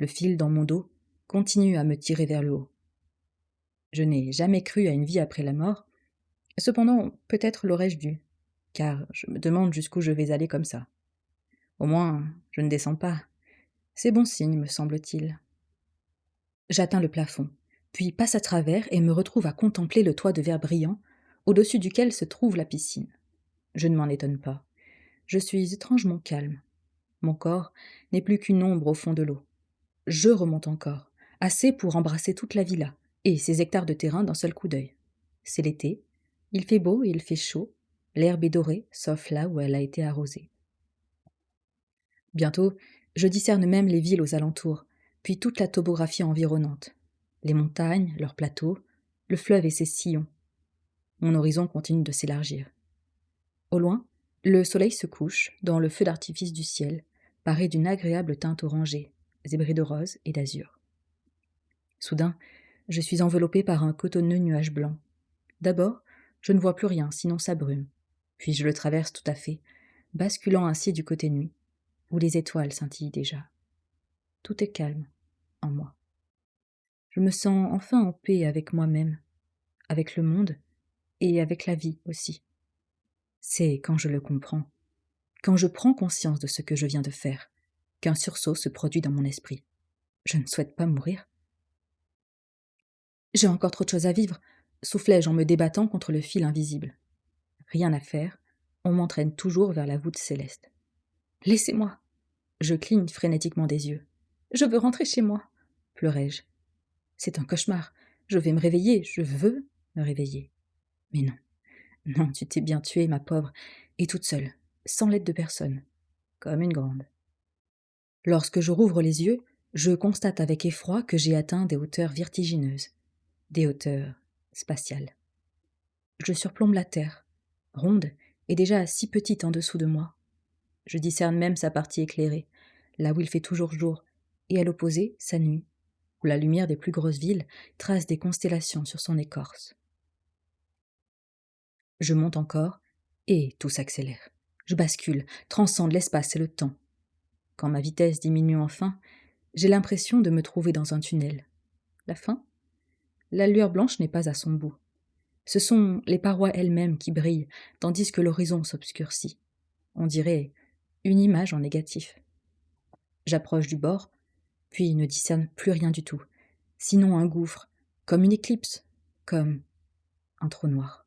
Le fil dans mon dos continue à me tirer vers le haut. Je n'ai jamais cru à une vie après la mort. Cependant, peut-être l'aurais-je dû, car je me demande jusqu'où je vais aller comme ça. Au moins, je ne descends pas. C'est bon signe, me semble-t-il. J'atteins le plafond, puis passe à travers et me retrouve à contempler le toit de verre brillant, au-dessus duquel se trouve la piscine. Je ne m'en étonne pas. Je suis étrangement calme. Mon corps n'est plus qu'une ombre au fond de l'eau. Je remonte encore, assez pour embrasser toute la villa et ses hectares de terrain d'un seul coup d'œil. C'est l'été, il fait beau et il fait chaud, l'herbe est dorée, sauf là où elle a été arrosée. Bientôt, je discerne même les villes aux alentours, puis toute la topographie environnante. Les montagnes, leurs plateaux, le fleuve et ses sillons. Mon horizon continue de s'élargir. Au loin, le soleil se couche dans le feu d'artifice du ciel, paré d'une agréable teinte orangée, zébrée de rose et d'azur. Soudain, je suis enveloppée par un cotonneux nuage blanc. D'abord, je ne vois plus rien, sinon sa brume. Puis je le traverse tout à fait, basculant ainsi du côté nuit, où les étoiles scintillent déjà. Tout est calme en moi. Je me sens enfin en paix avec moi-même, avec le monde et avec la vie aussi. C'est quand je le comprends, quand je prends conscience de ce que je viens de faire, qu'un sursaut se produit dans mon esprit. Je ne souhaite pas mourir. J'ai encore trop de choses à vivre, soufflai-je en me débattant contre le fil invisible. Rien à faire, on m'entraîne toujours vers la voûte céleste. Laissez-moi. Je cligne frénétiquement des yeux. Je veux rentrer chez moi, pleurai-je. C'est un cauchemar. Je vais me réveiller, je veux me réveiller. Mais non, non, tu t'es bien tuée, ma pauvre, et toute seule, sans l'aide de personne, comme une grande. Lorsque je rouvre les yeux, je constate avec effroi que j'ai atteint des hauteurs vertigineuses, des hauteurs spatiales. Je surplombe la Terre, ronde et déjà si petite en dessous de moi. Je discerne même sa partie éclairée, là où il fait toujours jour, et à l'opposé, sa nuit, où la lumière des plus grosses villes trace des constellations sur son écorce. Je monte encore, et tout s'accélère. Je bascule, transcende l'espace et le temps. Quand ma vitesse diminue enfin, j'ai l'impression de me trouver dans un tunnel. La fin ? La lueur blanche n'est pas à son bout. Ce sont les parois elles-mêmes qui brillent, tandis que l'horizon s'obscurcit. On dirait une image en négatif. J'approche du bord, puis ne discerne plus rien du tout, sinon un gouffre, comme une éclipse, comme un trou noir.